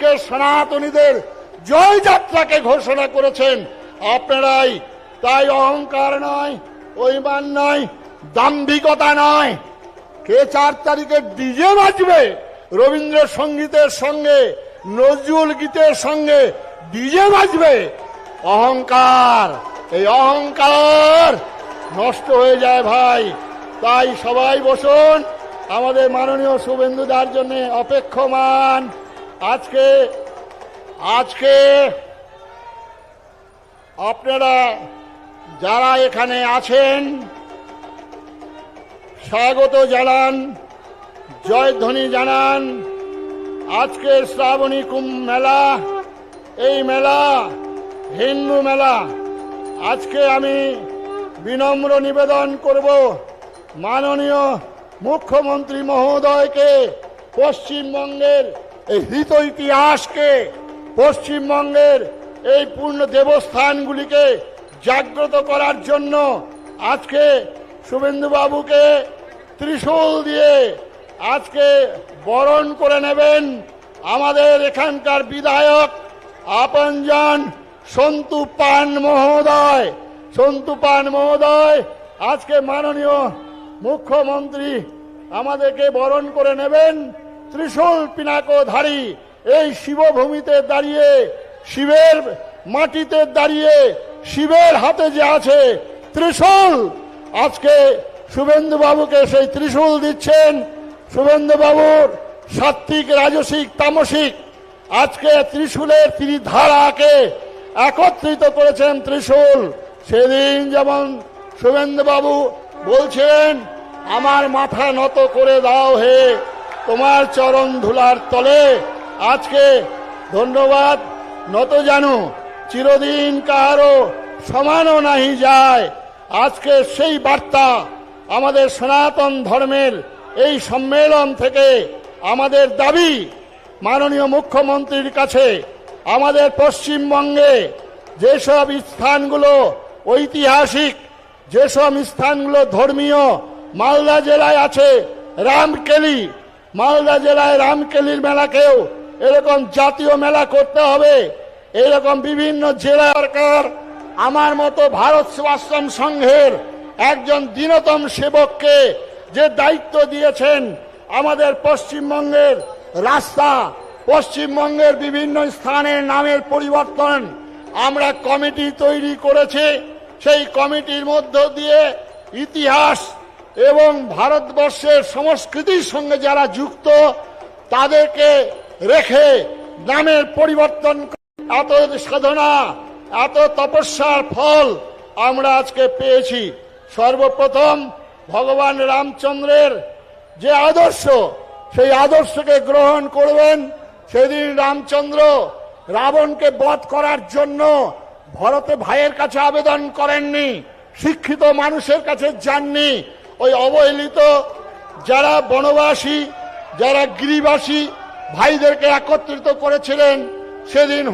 আজকে সনাতনীদের জয় যাত্রাকে ঘোষণা করেছেন আপনারাই। তাই অহংকার নয়, অভিমান নয়, দাম্ভিকতা নয়। কে 4 তারিখে ডিজে বাজবে রবীন্দ্রসঙ্গীতের সঙ্গে, নজরুল গীতের সঙ্গে ডিজে বাজবে? অহংকার, এই অহংকার নষ্ট হয়ে যায় ভাই। তাই সবাই বসুন, আমাদের মাননীয় শুভেন্দুদার জন্য অপেক্ষমান। আজকে আপনারা যারা এখানে আছেন স্বাগত জানান, জয়ধ্বনি জানান। আজকে শ্রাবণী কুম্ভ মেলা, এই মেলা হিন্দু মেলা। আজকে আমি বিনম্র নিবেদন করব মাননীয় মুখ্যমন্ত্রী মহোদয়কে, পশ্চিমবঙ্গের এই হৃত ইতিহাসকে, পশ্চিমবঙ্গের এই পূর্ণ দেবস্থানগুলিকে জাগ্রত করার জন্য আজকে শুভেন্দুবাবুকে ত্রিশূল দিয়ে আজকে বরণ করে নেবেন আমাদের এখানকার বিধায়ক আপনজন সন্তু পান মহোদয়। সন্তু পান মহোদয় আজকে মাননীয় মুখ্যমন্ত্রী আমাদেরকে বরণ করে নেবেন ত্রিশূল পিনাকধারী। এই শিবভূমিতে দাঁড়িয়ে, শিবের মাটিতে দাঁড়িয়ে, শিবের হাতে যে আছে ত্রিশূল, আজকে শুভেন্দুবাবুকে সেই ত্রিশূল দিচ্ছেন। শুভেন্দুবাবুর সাত্বিক, রাজসিক, তামসিক আজকে ত্রিশূলের ত্রিধারাকে একত্রিত করেছেন ত্রিশূল। সেদিন যেমন শুভেন্দুবাবু বলছেন, আমার মাথা নত করে দাও হে তোমার চরণ ধুলার তলে, আজকে ধন্যবাদ নত জানু চিরদিন কাহারও সমানও নাহি যায়। আজকে সেই বার্তা আমাদের সনাতন ধর্মের এই সম্মেলন থেকে আমাদের দাবি মাননীয় মুখ্যমন্ত্রীর কাছে, আমাদের পশ্চিমবঙ্গে যেসব স্থানগুলো ঐতিহাসিক, যেসব স্থানগুলো ধর্মীয়, মালদা জেলায় আছে রামকেলি, মালদা জেলায় রামকেলির মেলাকেও এরকম জাতীয় মেলা করতে হবে। এরকম বিভিন্ন জেলা সরকার আমার মতো ভারত সেবাশ্রম সংঘের একজন দীনতম সেবককে যে দায়িত্ব দিয়েছেন, আমাদের পশ্চিমবঙ্গের রাস্তা, পশ্চিমবঙ্গের বিভিন্ন স্থানের নামের পরিবর্তন আমরা কমিটি তৈরি করেছি। সেই কমিটির মধ্য দিয়ে ইতিহাস এবং ভারতবর্ষের সংস্কৃতির সঙ্গে যারা যুক্ত তাদেরকে রেখে নামের পরিবর্তন, এত সাধনা, এত তপস্যার ফল আমরা আজকে পেয়েছি। সর্বপ্রথম ভগবান রামচন্দ্রের যে আদর্শ, সেই আদর্শকে গ্রহণ করবেন। সেদিন রামচন্দ্র রাবণকে বধ করার জন্য ভরতে ভাইয়ের কাছে আবেদন করেননি, শিক্ষিত মানুষের কাছে যাননি। ওই অবহেলিত যারা বনবাসী, যারা গিরিবাসী ভাইদেরকে একত্রিত করেছিলেন। সেদিন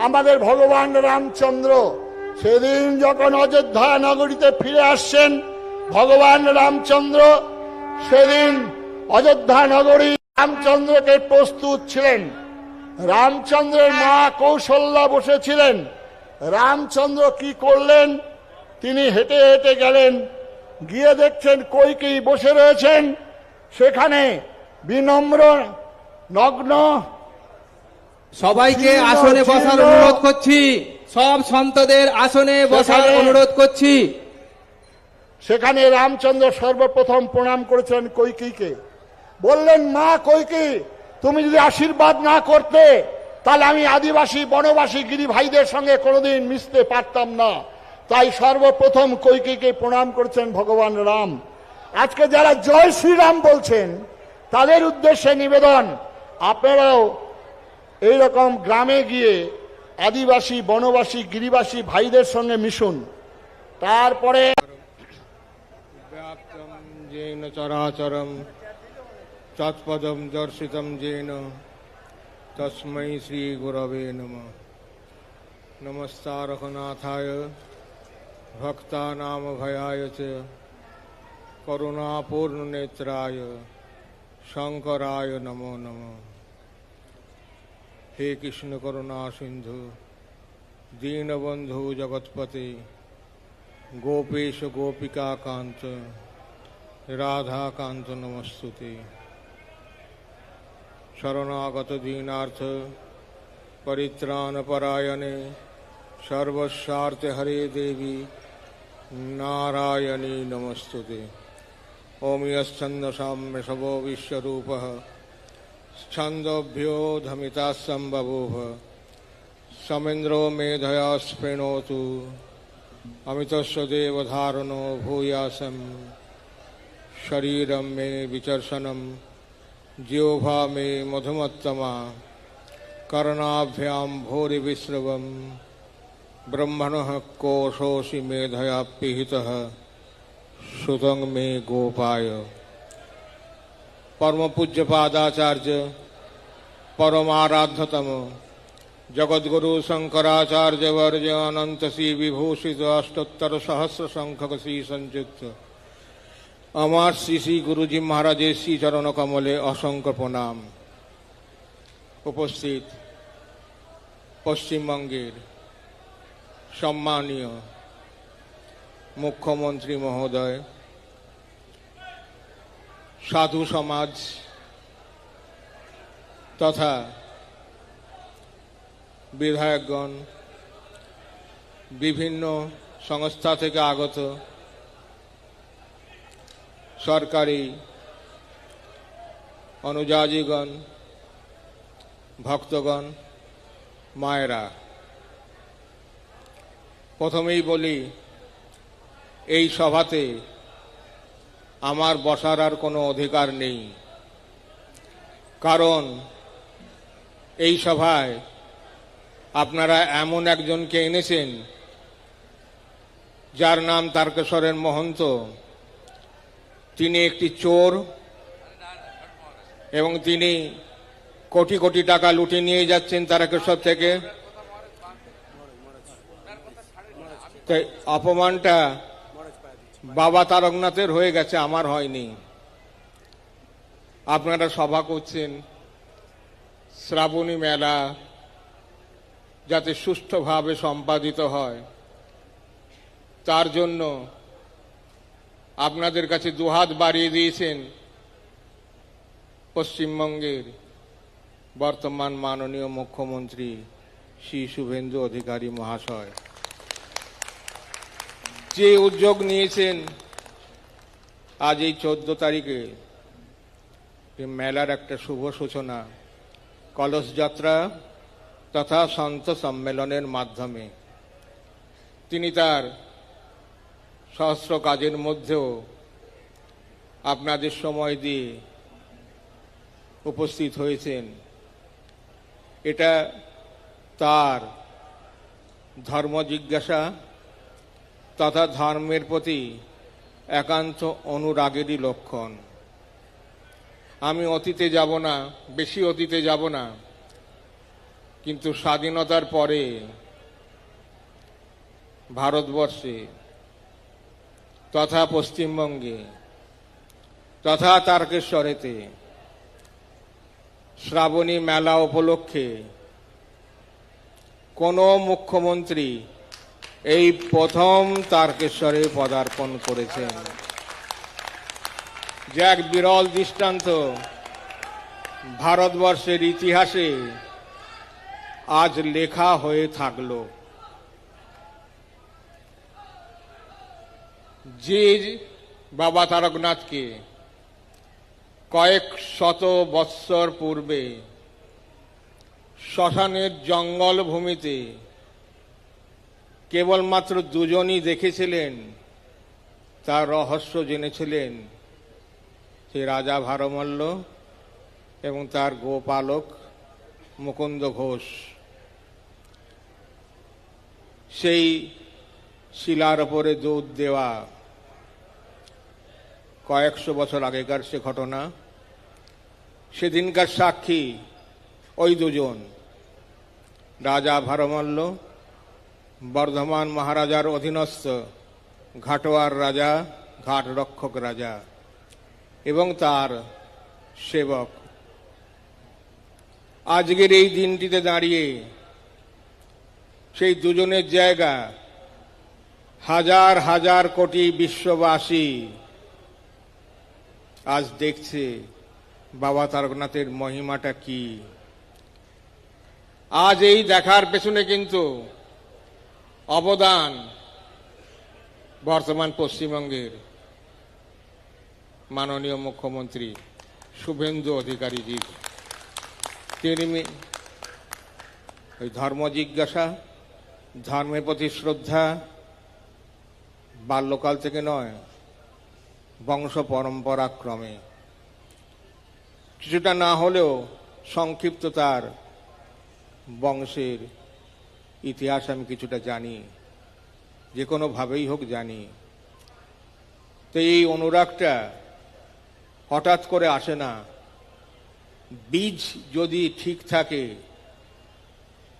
আমাদের ভগবান রামচন্দ্র সেদিন যখন অযোধ্যা নগরীতে ফিরে আসছেন, ভগবান রামচন্দ্র সেদিন অযোধ্যা নগরী রামচন্দ্রকে প্রস্তুত ছিলেন। রামচন্দ্রের মা কৌশল্যা বসেছিলেন। রামচন্দ্র কি করলেন? তিনি হেঁটে হেঁটে গেলেন, গিয়ে দেখছেন কইকেয়ী বসে রয়েছেন। সেখানে বিনম্র, নগ্ন, সবাইকে আসনে বসার অনুরোধ করছি, সব সন্তদের আসনে বসার অনুরোধ করছি। সেখানে রামচন্দ্র সর্বপ্রথম প্রণাম করেছিলেন কইকেয়ীকে। বললেন, মা কইকেয়ী, তুমি যদি আশীর্বাদ না করতে তাহলে আমি আদিবাসী, বনবাসী, গিরি ভাইদের সঙ্গে কোনোদিন মিশতে পারতাম না। তাই সর্বপ্রথম কইকেয়ীকে প্রণাম করেছেন ভগবান রাম। আজকে যারা জয় শ্রীরাম বলছেন তাদের উদ্দেশ্যে নিবেদন, আপনারাও এইরকম গ্রামে গিয়ে আদিবাসী, বনবাসী, গিরিবাসী ভাইদের সঙ্গে মিশুন। তারপরে যেন চরাচরম তৎপদম দর্শিতম যেন তস্मै শ্রী গুরবে নমঃ। নমস্কার রঘুনাথায় ভক্তানাম ভয়ায় চ করুণাপূর্ণ নেত্রায় শঙ্করায় নমো নমঃ। হে কৃষ্ণ করুণা সিন্ধু দীনবন্ধু জগৎপতে গোপেশ গোপিকা কান্ত রাধা কান্ত নমস্তুতে। শরণাগত দীনার্থ পরিত্রাণ পরায়ণে সর্বস্বার্থে হরে দেবী নারায়ণী নমস্তুতে। ওম यश्छन्द साम्य शवो विश्वरूपः छन्दोभ्यो धमिताः सम्बभूव समिन्द्रो मेधया स्पृणोतु अमितस्य देवधारणो भूयासं शरीरं मे विचर्षणं जिह्वा मे मधुमत्तमा कर्णाभ्यां भूरिविश्रवं ब्रह्मणः कोशोऽसि मेधया पिहितः सुतं मे गोपाय। परम पूज्य पादाचार्य परमाराध्यतम जगद्गुरु शंकराचार्य वर्य अनंत श्री विभूषित अष्टोत्तर सहस्र संख्यक श्री संयुक्त আমার শ্রী শ্রী গুরুজি মহারাজের শ্রী চরণ কমলে অসংখ্য প্রণাম। উপস্থিত পশ্চিমবঙ্গের সম্মানীয় মুখ্যমন্ত্রী মহোদয়, সাধু সমাজ তথা বিধায়কগণ, বিভিন্ন সংস্থা থেকে আগত সরকারি অনুযায়ীগণ, ভক্তগণ, মায়েরা, প্রথমেই বলি এই সভাতে আমার বসার আর কোনো অধিকার নেই। কারণ এই সভায় আপনারা এমন একজনকে এনেছেন যার নাম তারকেশ্বরের মহন্ত। তিনি একটি চোর এবং তিনি কোটি কোটি টাকা লুটে নিয়ে যাচ্ছেন তারকেশ্বর থেকে। তাই অপমানটা বাবা তারকনাথের হয়ে গেছে, আমার হয়নি। আপনারা সভা করছেন শ্রাবণী মেলা যাতে সুষ্ঠুভাবে সম্পাদিত হয়, তার জন্য আপনাদের কাছে দুহাত বাড়িয়ে দিয়েছেন পশ্চিমবঙ্গের বর্তমান মাননীয় মুখ্যমন্ত্রী শ্রী শুভেন্দু অধিকারী মহাশয়। যে উদ্যোগ নিয়েছেন আজ এই 14 তারিখে মেলার একটা শুভ সূচনা কলস যাত্রা তথা সন্ত সম্মেলনের মাধ্যমে, তিনি তার সহস্র কাজের মধ্যেও আপনাদের সময় দিয়ে উপস্থিত হয়েছেন। এটা তার ধর্ম জিজ্ঞাসা তথা ধর্মের প্রতি একান্ত অনুরাগেরই লক্ষণ। আমি অতীতে যাব না, বেশি অতীতে যাব না, কিন্তু স্বাধীনতার পরে ভারতবর্ষে তথা পশ্চিমবঙ্গে তথা তারকেশ্বরেতে শ্রাবণী মেলা উপলক্ষে কোনো মুখ্যমন্ত্রী এই প্রথম তারকেশ্বরে পদার্পণ করেছেন, যে এক বিরল দৃষ্টান্ত ভারতবর্ষের ইতিহাসে আজ লেখা হয়ে থাকলো। যে বাবা তারকনাথকে কয়েক শত বৎসর পূর্বে শ্মশানের জঙ্গল ভূমিতে কেবলমাত্র দুজনই দেখেছিলেন, তার রহস্য জেনেছিলেন সে রাজা ভারমল্ল এবং তার গোপালক মুকুন্দ ঘোষ। সেই শিলার ওপরে দুধ দেওয়া কয়েকশো বছর আগেকার সে ঘটনা, সেদিনকার সাক্ষী ওই দুজন, রাজা ভারমল্ল, বর্ধমান মহারাজার অধীনস্থ ঘাটোয়ার রাজা, ঘাট রক্ষক রাজা এবং তার সেবক। আজকের এই দিনটিতে দাঁড়িয়ে সেই দুজনের জায়গা হাজার হাজার কোটি বিশ্ববাসী আজ দেখছে বাবা তারকনাথের মহিমাটা কি। আজ এই দেখার পেছনে কিন্তু অবদান বর্তমান পশ্চিমবঙ্গের মাননীয় মুখ্যমন্ত্রী শুভেন্দু অধিকারীজির। তিনি ওই ধর্ম জিজ্ঞাসা, ধর্মের প্রতি শ্রদ্ধা বাল্যকাল থেকে নয়, বংশ পরম্পরা ক্রমে কিছুটা না হলেও সংক্ষিপ্ত তার বংশের ইতিহাস আমি কিছুটা জানি, যে কোনোভাবেই হোক জানি। তো এই অনুরাগটা হঠাৎ করে আসে না, বীজ যদি ঠিক থাকে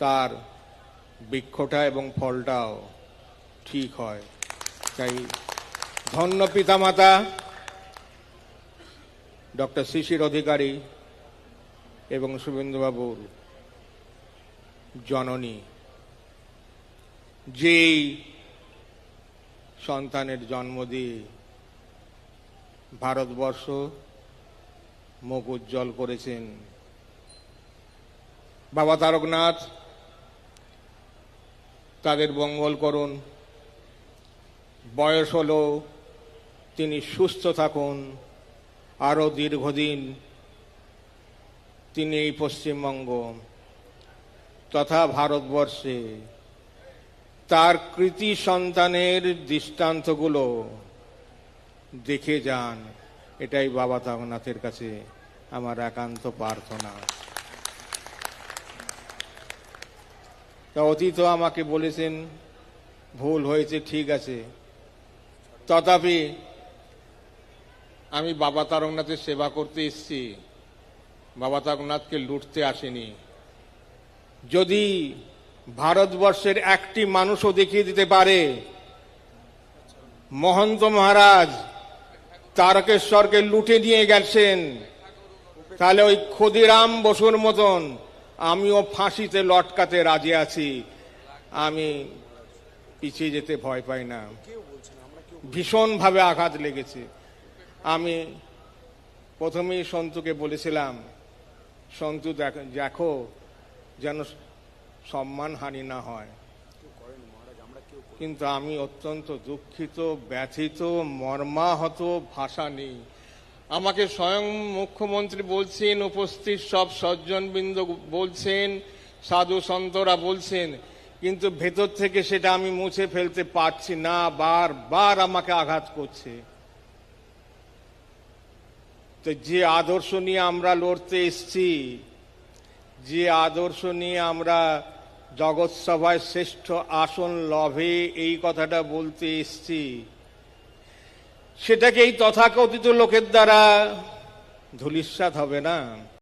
তার বৃক্ষটা এবং ফলটাও ঠিক হয়। তাই ধন্য পিতামাতা ডক্টর শিশির অধিকারী এবং শুভেন্দুবাবুর জননী, যেই সন্তানের জন্ম দিয়ে ভারতবর্ষ মুখ উজ্জ্বল করেছেন। বাবা তারকনাথ তাদের মঙ্গল করুন, বয়স হলো তিনি সুস্থ থাকুন, আরো দীর্ঘদিন তিনি এই পশ্চিমবঙ্গ তথা ভারতবর্ষে তার কৃতি সন্তানের দৃষ্টান্তগুলো দেখে যান, এটাই বাবা তারকনাথের কাছে আমার একান্ত প্রার্থনা। তা অতীত আমাকে বলেছেন ভুল হয়েছে, ঠিক আছে, তথাপি আমি বাবা তারকনাথের সেবা করতে এসেছি, বাবা তারকনাথকে লুটতে আসেনি। যদি ভারতবর্ষের একটি মানুষও দেখিয়ে দিতে পারে মহন্ত মহারাজ তারকেশ্বরকে লুটে নিয়ে গেছেন, তাহলে ওই ক্ষুদিরাম বসুর মতন আমিও ফাঁসিতে লটকাতে রাজি আছি। আমি পিছিয়ে যেতে ভয় পাই না। ভীষণভাবে আঘাত লেগেছে। আমি প্রথমেই সন্তুকে বলেছিলাম, সন্তু দেখো যেন সম্মানহানি না হয়, কিন্তু আমি অত্যন্ত দুঃখিত, ব্যথিত, মর্মাহত, ভাষা নেই। আমাকে স্বয়ং মুখ্যমন্ত্রী বলছেন, উপস্থিত সব সজ্জনবৃন্দ বলছেন, সাধু সন্তরা বলছেন, কিন্তু ভেতর থেকে সেটা আমি মুছে ফেলতে পারছি না, বারবার আমাকে আঘাত করছে। তো যে আদর্শ নিয়ে আমরা লড়তে এসছি, যে আদর্শ নিয়ে আমরা জগৎ সভায় শ্রেষ্ঠ আসন লভে এই কথাটা বলতে এসছি, সেটাকে এই তথাকথিত লোকের দ্বারা ধূলিসাৎ হবে না।